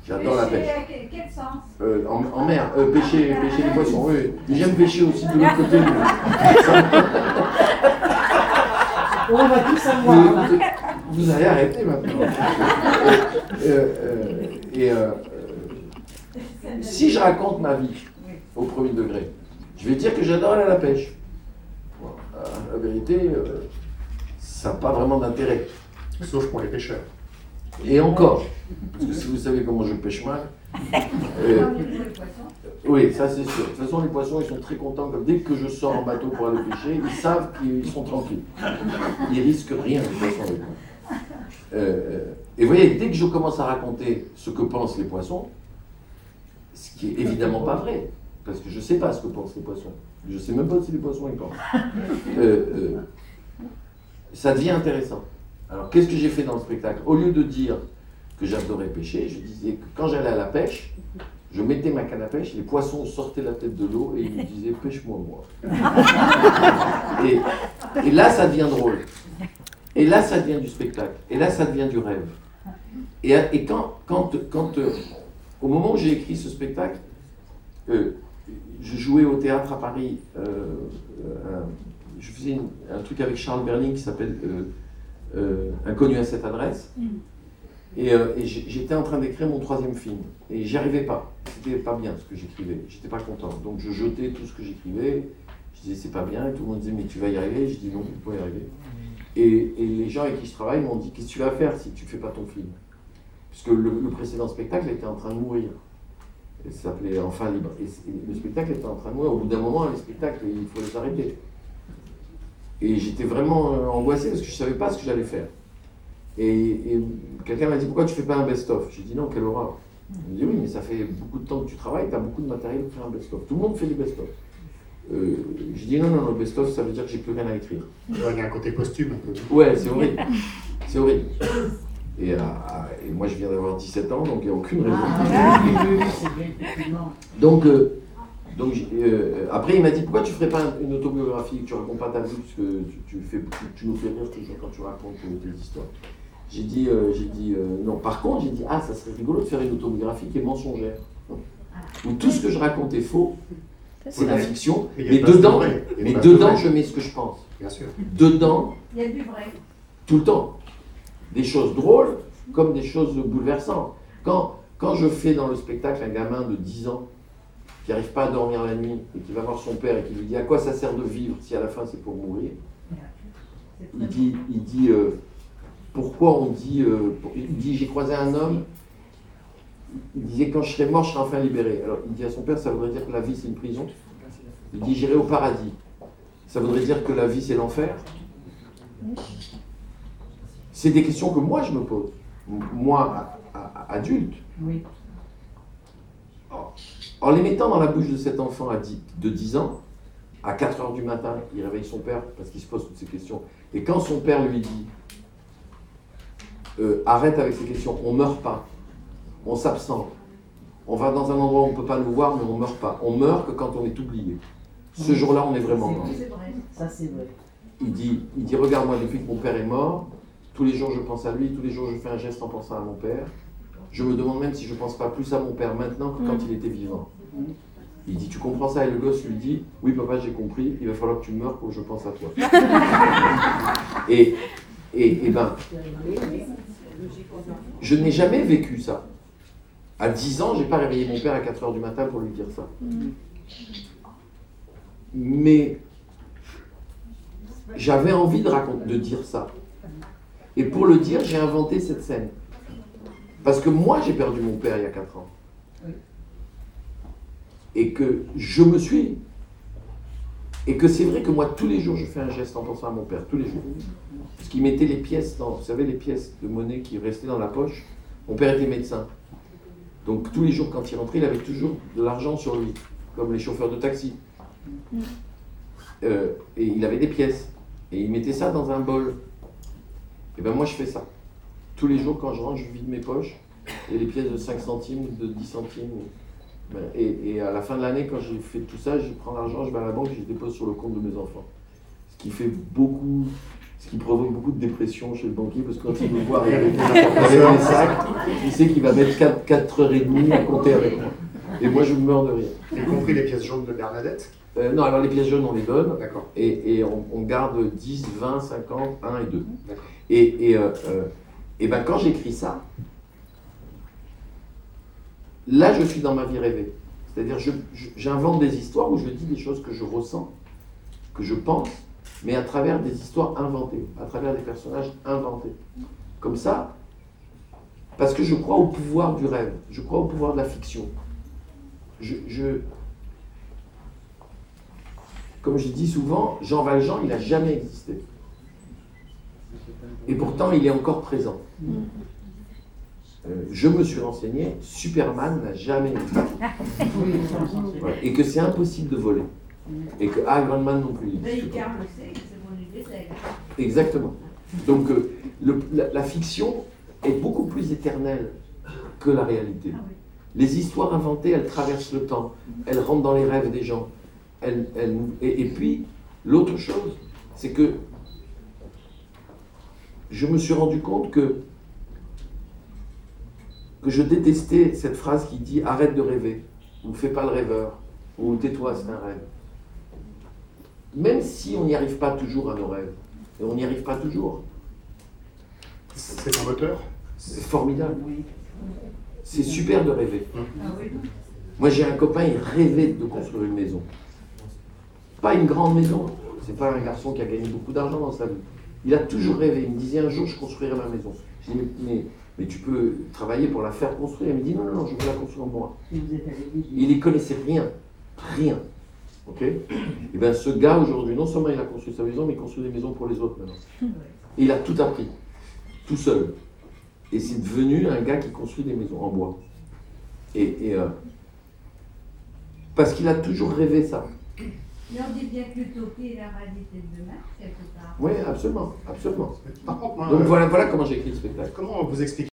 J'adore la pêche. Quel sens En mer, pêcher les poissons, oui. J'aime pêcher aussi de l'autre côté. On va tout savoir. Vous allez arrêter maintenant. Si je raconte ma vie au premier degré, je vais dire que j'adore aller à la pêche. Bon, la vérité, ça n'a pas vraiment d'intérêt. Sauf pour les pêcheurs. Et encore, parce que si vous savez comment je pêche mal, oui, ça c'est sûr. De toute façon, les poissons, ils sont très contents. Dès que je sors en bateau pour aller pêcher, ils savent qu'ils sont tranquilles. Ils risquent rien, les poissons avec moi. Et vous voyez, dès que je commence à raconter ce que pensent les poissons, ce qui est évidemment pas vrai, parce que je ne sais pas ce que pensent les poissons. Je ne sais même pas si les poissons y pensent. Ça devient intéressant. Alors, qu'est-ce que j'ai fait dans le spectacle? Au lieu de dire que j'adorais pêcher, je disais que quand j'allais à la pêche, je mettais ma canne à pêche, les poissons sortaient la tête de l'eau et ils me disaient « pêche-moi, moi ». Et là, ça devient drôle. Et là, ça devient du spectacle. Et là, ça devient du rêve. Et quand au moment où j'ai écrit ce spectacle, je jouais au théâtre à Paris, je faisais un truc avec Charles Berling qui s'appelle Inconnu à cette adresse. Et j'étais en train d'écrire mon 3e film. Et j'y arrivais pas. C'était pas bien ce que j'écrivais. J'étais pas content. Donc je jetais tout ce que j'écrivais. Je disais c'est pas bien. Et tout le monde disait mais tu vas y arriver. Je dis non, tu peux y arriver. Et les gens avec qui je travaille m'ont dit qu'est-ce que tu vas faire si tu fais pas ton film? Puisque le précédent spectacle était en train de mourir. Il s'appelait Enfin libre. Et le spectacle était en train de mourir. Au bout d'un moment, les spectacles, il faut les arrêter. Et j'étais vraiment angoissé parce que je ne savais pas ce que j'allais faire. Et quelqu'un m'a dit, pourquoi tu ne fais pas un best-of? J'ai dit non, quelle horreur. Il m'a dit, oui, mais ça fait beaucoup de temps que tu travailles, tu as beaucoup de matériel pour faire un best-of. Tout le monde fait des best-of. J'ai dit non, le best-of, ça veut dire que j'ai plus rien à écrire. Il y a un côté posthume un peu. Ouais, c'est horrible. C'est horrible. Et moi, je viens d'avoir 17 ans, donc il n'y a aucune raison. Donc après, il m'a dit, pourquoi tu ne ferais pas une autobiographie, que tu ne racontes pas ta vie, parce que tu nous fais rire toujours quand tu racontes tes histoires. J'ai dit non. Par contre, j'ai dit, ça serait rigolo de faire une autobiographie qui est mensongère. Où tout ce que je raconte est faux, c'est la fiction, mais dedans, je mets ce que je pense. Bien sûr. Dedans, il y a du vrai. Tout le temps. Des choses drôles, comme des choses bouleversantes. Quand je fais dans le spectacle un gamin de 10 ans, qui n'arrive pas à dormir la nuit et qui va voir son père et qui lui dit à quoi ça sert de vivre si à la fin c'est pour mourir, il dit pourquoi on dit il dit j'ai croisé un homme, il disait quand je serai mort je serai enfin libéré. Alors il dit à son père ça voudrait dire que la vie c'est une prison. Il dit j'irai au paradis, ça voudrait dire que la vie c'est l'enfer. C'est des questions que moi je me pose, moi adulte. Oui. En les mettant dans la bouche de cet enfant de 10 ans, à 4 heures du matin, il réveille son père parce qu'il se pose toutes ces questions. Et quand son père lui dit arrête avec ces questions, on ne meurt pas, on s'absente, on va dans un endroit où on ne peut pas nous voir, mais on ne meurt pas. On meurt que quand on est oublié. Ce jour-là, on est vraiment mort. Ça, c'est vrai. Il dit regarde-moi, depuis que mon père est mort, tous les jours je pense à lui, tous les jours je fais un geste en pensant à mon père. Je me demande même si je ne pense pas plus à mon père maintenant que quand il était vivant. Il dit, tu comprends ça? Et le gosse lui dit, oui papa j'ai compris, il va falloir que tu meurs pour que je pense à toi. et ben, je n'ai jamais vécu ça. À 10 ans, je n'ai pas réveillé mon père à 4 heures du matin pour lui dire ça. Mais j'avais envie de dire ça. Et pour le dire, j'ai inventé cette scène. Parce que moi, j'ai perdu mon père il y a 4 ans. Et que je me suis. Et que c'est vrai que moi, tous les jours, je fais un geste en pensant à mon père, tous les jours. Parce qu'il mettait les pièces vous savez, les pièces de monnaie qui restaient dans la poche. Mon père était médecin. Donc tous les jours, quand il rentrait, il avait toujours de l'argent sur lui, comme les chauffeurs de taxi. Et il avait des pièces. Et il mettait ça dans un bol. Et ben moi, je fais ça. Tous les jours, quand je rentre, je vide mes poches. Et les pièces de 5 centimes, de 10 centimes. Et à la fin de l'année, quand j'ai fait tout ça, je prends l'argent, je vais à la banque et je dépose sur le compte de mes enfants. Ce qui fait beaucoup Ce qui provoque beaucoup de dépression chez le banquier, parce que quand il me voit avec les sacs, il sait qu'il va mettre 4h30 à compter avec moi. Et moi, je meurs de rire. Y compris les pièces jaunes de Bernadette? Non, alors les pièces jaunes, on les donne. D'accord. Et on garde 10, 20, 50, 1 et 2. D'accord. Et ben, quand j'écris ça, là, je suis dans ma vie rêvée. C'est-à-dire, j'invente des histoires où je dis des choses que je ressens, que je pense, mais à travers des histoires inventées, à travers des personnages inventés. Comme ça, parce que je crois au pouvoir du rêve, je crois au pouvoir de la fiction. Comme je dis souvent, Jean Valjean, il n'a jamais existé. Et pourtant, il est encore présent. Je me suis renseigné, Superman n'a jamais existé. Voilà. Et que c'est impossible de voler. Et que Iron Man non plus. Exactement. Donc la fiction est beaucoup plus éternelle que la réalité. Les histoires inventées, elles traversent le temps, elles rentrent dans les rêves des gens. Et puis, l'autre chose, c'est que je me suis rendu compte que je détestais cette phrase qui dit « arrête de rêver » ou « fais pas le rêveur » ou « tais-toi, c'est un rêve ». Même si on n'y arrive pas toujours à nos rêves, et on n'y arrive pas toujours. C'est un moteur? C'est formidable. C'est super de rêver. Moi, j'ai un copain, il rêvait de construire une maison. Pas une grande maison. C'est pas un garçon qui a gagné beaucoup d'argent dans sa vie. Il a toujours rêvé. Il me disait un jour, je construirai ma maison. Je dis, mais tu peux travailler pour la faire construire. Il me dit, non, je veux la construire moi. Il n'y connaissait rien. Rien. Ok? Et bien, ce gars, aujourd'hui, non seulement il a construit sa maison, mais il construit des maisons pour les autres maintenant. Et il a tout appris. Tout seul. Et c'est devenu un gars qui construit des maisons en bois. Parce qu'il a toujours rêvé ça. Mais on dit bien que l'utopie est la réalité de demain, quelque part. Oui, absolument, absolument. Par contre, moi, Donc voilà comment j'ai écrit le spectacle. comment vous expliquez